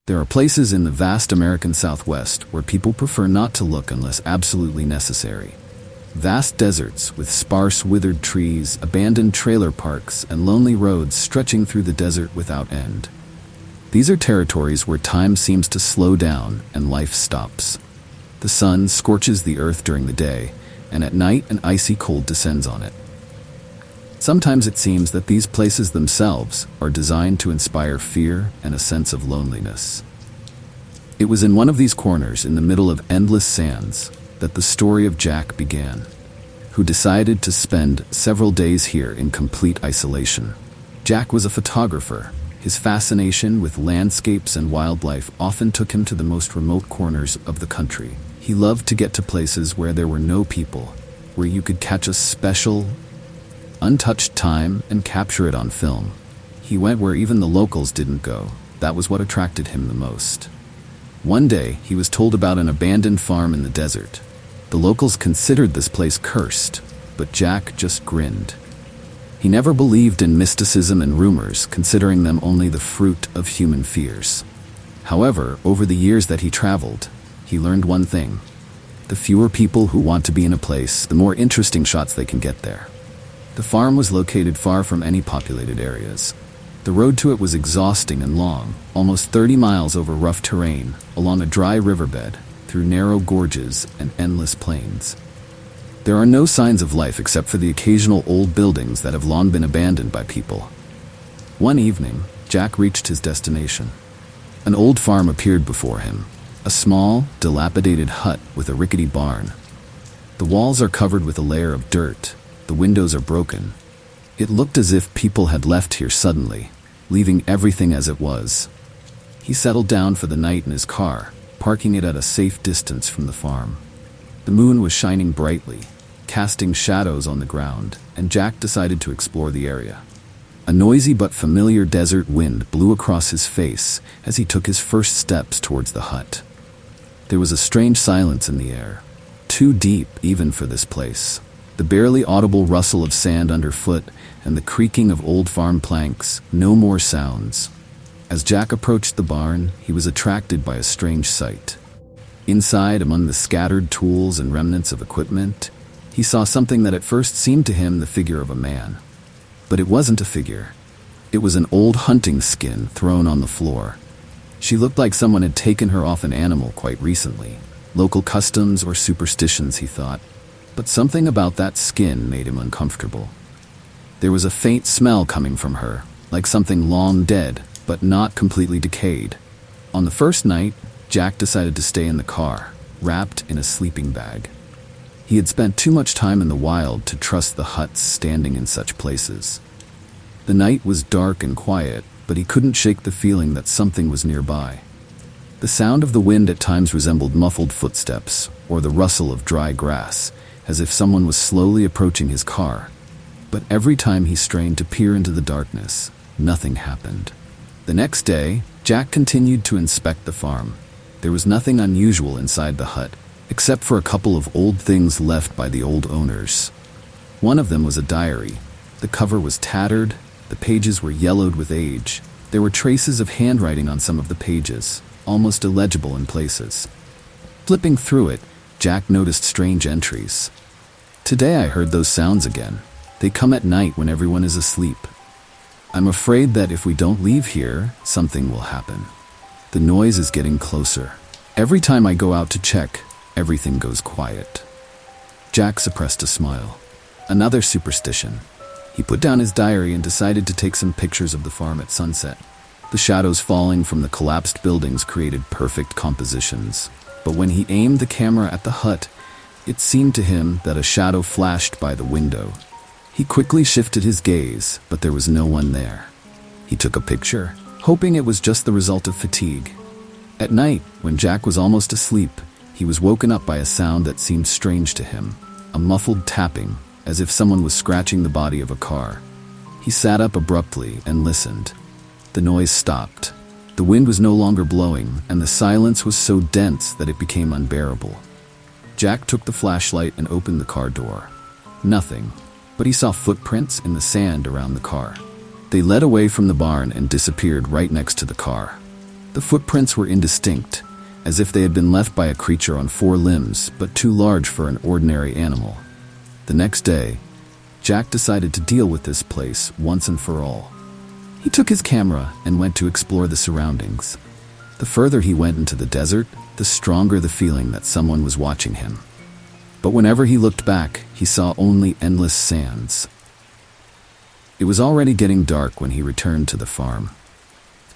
There are places in the vast American Southwest where people prefer not to look unless absolutely necessary. Vast deserts with sparse, withered trees, abandoned trailer parks, and lonely roads stretching through the desert without end. These are territories where time seems to slow down and life stops. The sun scorches the earth during the day, and at night an icy cold descends on it. Sometimes it seems that these places themselves are designed to inspire fear and a sense of loneliness. It was in one of these corners in the middle of endless sands that the story of Jack began, who decided to spend several days here in complete isolation. Jack was a photographer. His fascination with landscapes and wildlife often took him to the most remote corners of the country. He loved to get to places where there were no people, where you could catch a special, untouched time and capture it on film. He went where even the locals didn't go. That was what attracted him the most. One day, he was told about an abandoned farm in the desert. The locals considered this place cursed, but Jack just grinned. He never believed in mysticism and rumors, considering them only the fruit of human fears. However, over the years that he traveled, he learned one thing. The fewer people who want to be in a place, the more interesting shots they can get there. The farm was located far from any populated areas. The road to it was exhausting and long, almost 30 miles over rough terrain, along a dry riverbed, through narrow gorges and endless plains. There are no signs of life except for the occasional old buildings that have long been abandoned by people. One evening, Jack reached his destination. An old farm appeared before him, a small, dilapidated hut with a rickety barn. The walls are covered with a layer of dirt. The windows are broken. It looked as if people had left here suddenly, leaving everything as it was. He settled down for the night in his car, parking it at a safe distance from the farm. The moon was shining brightly, casting shadows on the ground, and Jack decided to explore the area. A noisy but familiar desert wind blew across his face as he took his first steps towards the hut. There was a strange silence in the air, too deep even for this place. The barely audible rustle of sand underfoot and the creaking of old farm planks, no more sounds. As Jack approached the barn, he was attracted by a strange sight. Inside, among the scattered tools and remnants of equipment, he saw something that at first seemed to him the figure of a man. But it wasn't a figure. It was an old hunting skin thrown on the floor. She looked like someone had taken her off an animal quite recently. Local customs or superstitions, he thought. But something about that skin made him uncomfortable. There was a faint smell coming from her, like something long dead, but not completely decayed. On the first night, Jack decided to stay in the car, wrapped in a sleeping bag. He had spent too much time in the wild to trust the huts standing in such places. The night was dark and quiet, but he couldn't shake the feeling that something was nearby. The sound of the wind at times resembled muffled footsteps, or the rustle of dry grass, as if someone was slowly approaching his car. But every time he strained to peer into the darkness, nothing happened. The next day, Jack continued to inspect the farm. There was nothing unusual inside the hut, except for a couple of old things left by the old owners. One of them was a diary. The cover was tattered, the pages were yellowed with age. There were traces of handwriting on some of the pages, almost illegible in places. Flipping through it, Jack noticed strange entries. "Today I heard those sounds again. They come at night when everyone is asleep. I'm afraid that if we don't leave here, something will happen. The noise is getting closer. Every time I go out to check, everything goes quiet." Jack suppressed a smile. Another superstition. He put down his diary and decided to take some pictures of the farm at sunset. The shadows falling from the collapsed buildings created perfect compositions. But when he aimed the camera at the hut, it seemed to him that a shadow flashed by the window. He quickly shifted his gaze, but there was no one there. He took a picture, hoping it was just the result of fatigue. At night, when Jack was almost asleep, he was woken up by a sound that seemed strange to him, a muffled tapping, as if someone was scratching the body of a car. He sat up abruptly and listened. The noise stopped. The wind was no longer blowing, and the silence was so dense that it became unbearable. Jack took the flashlight and opened the car door. Nothing, but he saw footprints in the sand around the car. They led away from the barn and disappeared right next to the car. The footprints were indistinct, as if they had been left by a creature on 4 limbs, but too large for an ordinary animal. The next day, Jack decided to deal with this place once and for all. He took his camera and went to explore the surroundings. The further he went into the desert, the stronger the feeling that someone was watching him. But whenever he looked back, he saw only endless sands. It was already getting dark when he returned to the farm.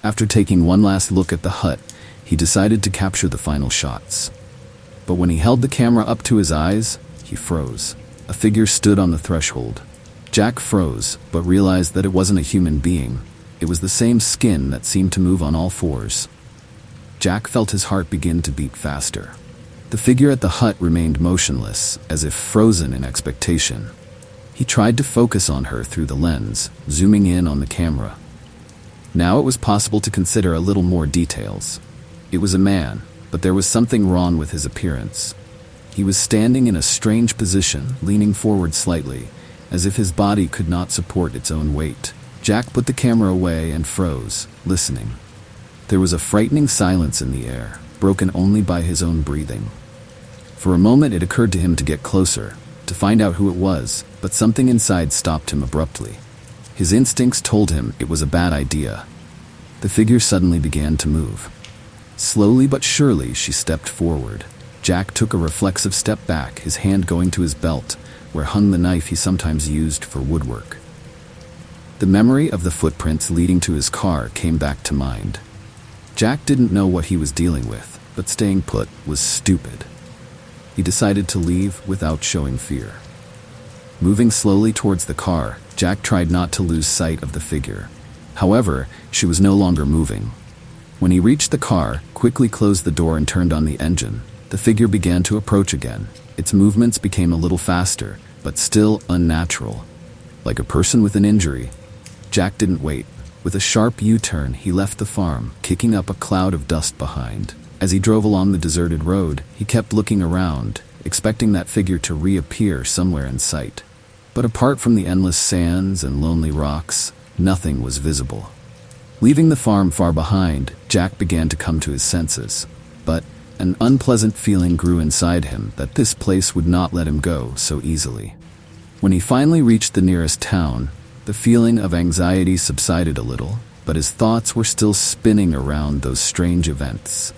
After taking one last look at the hut, he decided to capture the final shots. But when he held the camera up to his eyes, he froze. A figure stood on the threshold. Jack froze, but realized that it wasn't a human being. It was the same skin that seemed to move on all 4s. Jack felt his heart begin to beat faster. The figure at the hut remained motionless, as if frozen in expectation. He tried to focus on her through the lens, zooming in on the camera. Now it was possible to consider a little more details. It was a man, but there was something wrong with his appearance. He was standing in a strange position, leaning forward slightly, as if his body could not support its own weight. Jack put the camera away and froze, listening. There was a frightening silence in the air, broken only by his own breathing. For a moment it occurred to him to get closer, to find out who it was, but something inside stopped him abruptly. His instincts told him it was a bad idea. The figure suddenly began to move. Slowly but surely she stepped forward. Jack took a reflexive step back, his hand going to his belt, where hung the knife he sometimes used for woodwork. The memory of the footprints leading to his car came back to mind. Jack didn't know what he was dealing with, but staying put was stupid. He decided to leave without showing fear. Moving slowly towards the car, Jack tried not to lose sight of the figure. However, she was no longer moving. When he reached the car, quickly closed the door and turned on the engine, the figure began to approach again. Its movements became a little faster, but still unnatural. Like a person with an injury. Jack didn't wait. With a sharp U-turn, he left the farm, kicking up a cloud of dust behind. As he drove along the deserted road, he kept looking around, expecting that figure to reappear somewhere in sight. But apart from the endless sands and lonely rocks, nothing was visible. Leaving the farm far behind, Jack began to come to his senses. But an unpleasant feeling grew inside him that this place would not let him go so easily. When he finally reached the nearest town, the feeling of anxiety subsided a little, but his thoughts were still spinning around those strange events.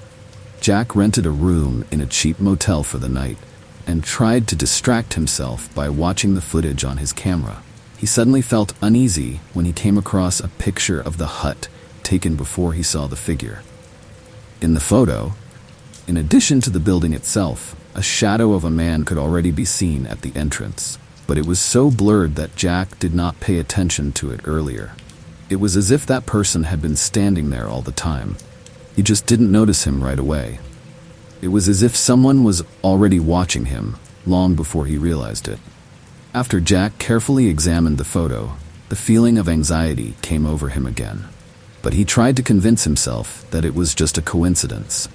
Jack rented a room in a cheap motel for the night and tried to distract himself by watching the footage on his camera. He suddenly felt uneasy when he came across a picture of the hut taken before he saw the figure. In the photo, in addition to the building itself, a shadow of a man could already be seen at the entrance, but it was so blurred that Jack did not pay attention to it earlier. It was as if that person had been standing there all the time. He just didn't notice him right away. It was as if someone was already watching him, long before he realized it. After Jack carefully examined the photo, the feeling of anxiety came over him again. But he tried to convince himself that it was just a coincidence.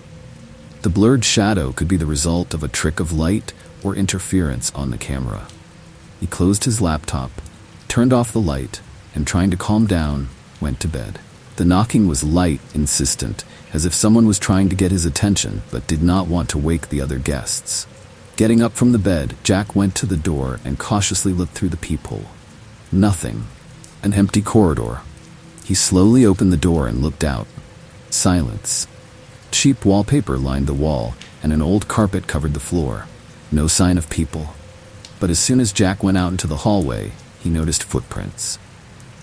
The blurred shadow could be the result of a trick of light or interference on the camera. He closed his laptop, turned off the light, and trying to calm down, went to bed. The knocking was light, insistent, as if someone was trying to get his attention but did not want to wake the other guests. Getting up from the bed, Jack went to the door and cautiously looked through the peephole. Nothing. An empty corridor. He slowly opened the door and looked out. Silence. Cheap wallpaper lined the wall, and an old carpet covered the floor. No sign of people. But as soon as Jack went out into the hallway, he noticed footprints.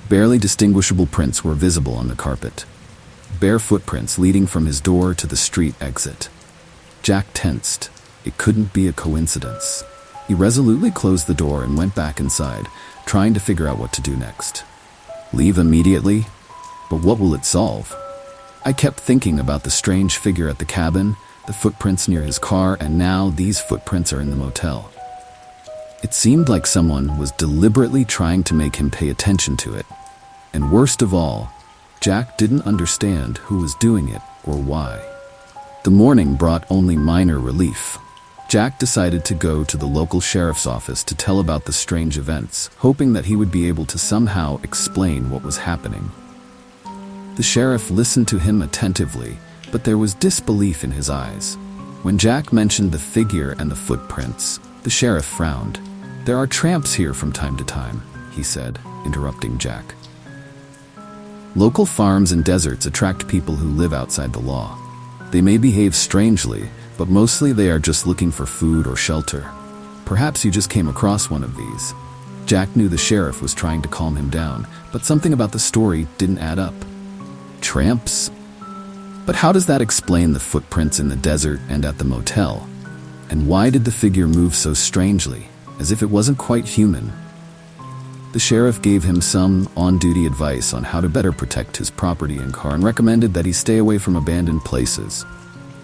Barely distinguishable prints were visible on the carpet. Bare footprints leading from his door to the street exit. Jack tensed. It couldn't be a coincidence. He resolutely closed the door and went back inside, trying to figure out what to do next. Leave immediately? But what will it solve? I kept thinking about the strange figure at the cabin, the footprints near his car, and now these footprints are in the motel. It seemed like someone was deliberately trying to make him pay attention to it. And worst of all, Jack didn't understand who was doing it or why. The morning brought only minor relief. Jack decided to go to the local sheriff's office to tell about the strange events, hoping that he would be able to somehow explain what was happening. The sheriff listened to him attentively but there was disbelief in his eyes. When Jack mentioned the figure and the footprints, the sheriff frowned. "There are tramps here from time to time," he said, interrupting Jack. Local farms and deserts attract people who live outside the law. They may behave strangely, but mostly they are just looking for food or shelter. Perhaps you just came across one of these. Jack knew the sheriff was trying to calm him down, but something about the story didn't add up. Tramps? But how does that explain the footprints in the desert and at the motel? And why did the figure move so strangely, as if it wasn't quite human? The sheriff gave him some on-duty advice on how to better protect his property and car and recommended that he stay away from abandoned places.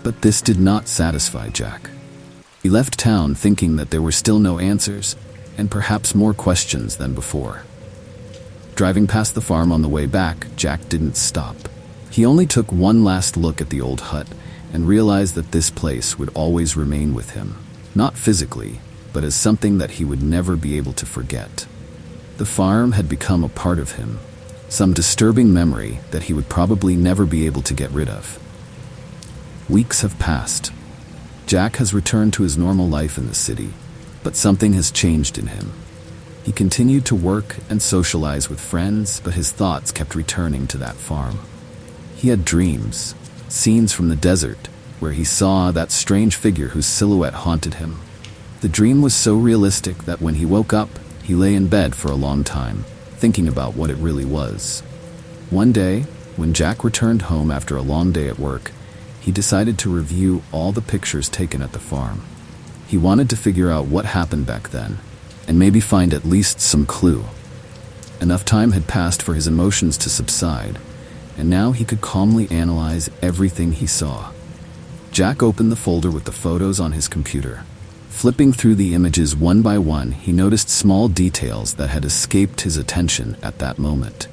But this did not satisfy Jack. He left town thinking that there were still no answers, and perhaps more questions than before. Driving past the farm on the way back, Jack didn't stop. He only took one last look at the old hut and realized that this place would always remain with him, not physically, but as something that he would never be able to forget. The farm had become a part of him, some disturbing memory that he would probably never be able to get rid of. Weeks have passed. Jack has returned to his normal life in the city, but something has changed in him. He continued to work and socialize with friends, but his thoughts kept returning to that farm. He had dreams, scenes from the desert, where he saw that strange figure whose silhouette haunted him. The dream was so realistic that when he woke up, he lay in bed for a long time, thinking about what it really was. One day, when Jack returned home after a long day at work, he decided to review all the pictures taken at the farm. He wanted to figure out what happened back then, and maybe find at least some clue. Enough time had passed for his emotions to subside, and now he could calmly analyze everything he saw. Jack opened the folder with the photos on his computer. Flipping through the images one by one, he noticed small details that had escaped his attention at that moment.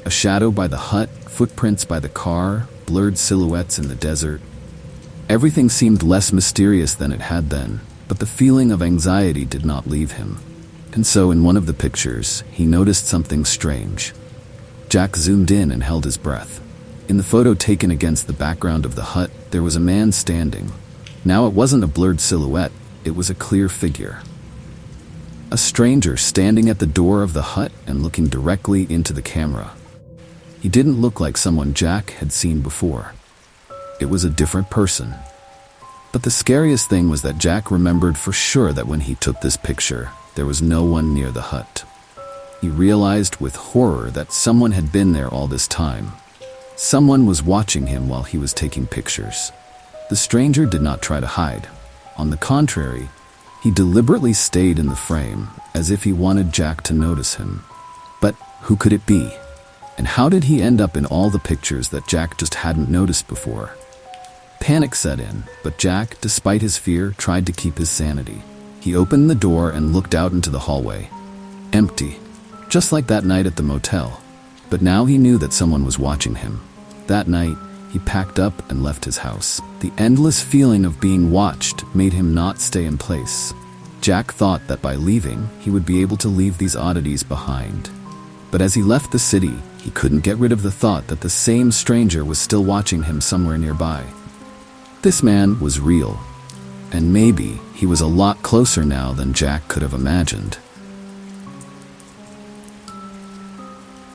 A shadow by the hut, footprints by the car, blurred silhouettes in the desert. Everything seemed less mysterious than it had then, but the feeling of anxiety did not leave him. And so in one of the pictures, he noticed something strange. Jack zoomed in and held his breath. In the photo taken against the background of the hut, there was a man standing. Now it wasn't a blurred silhouette, it was a clear figure. A stranger standing at the door of the hut and looking directly into the camera. He didn't look like someone Jack had seen before. It was a different person. But the scariest thing was that Jack remembered for sure that when he took this picture, there was no one near the hut. He realized with horror that someone had been there all this time. Someone was watching him while he was taking pictures. The stranger did not try to hide. On the contrary, he deliberately stayed in the frame, as if he wanted Jack to notice him. But who could it be? And how did he end up in all the pictures that Jack just hadn't noticed before? Panic set in, but Jack, despite his fear, tried to keep his sanity. He opened the door and looked out into the hallway. Empty, just like that night at the motel. But now he knew that someone was watching him. That night, he packed up and left his house. The endless feeling of being watched made him not stay in place. Jack thought that by leaving, he would be able to leave these oddities behind. But as he left the city, he couldn't get rid of the thought that the same stranger was still watching him somewhere nearby. This man was real, and maybe he was a lot closer now than Jack could have imagined.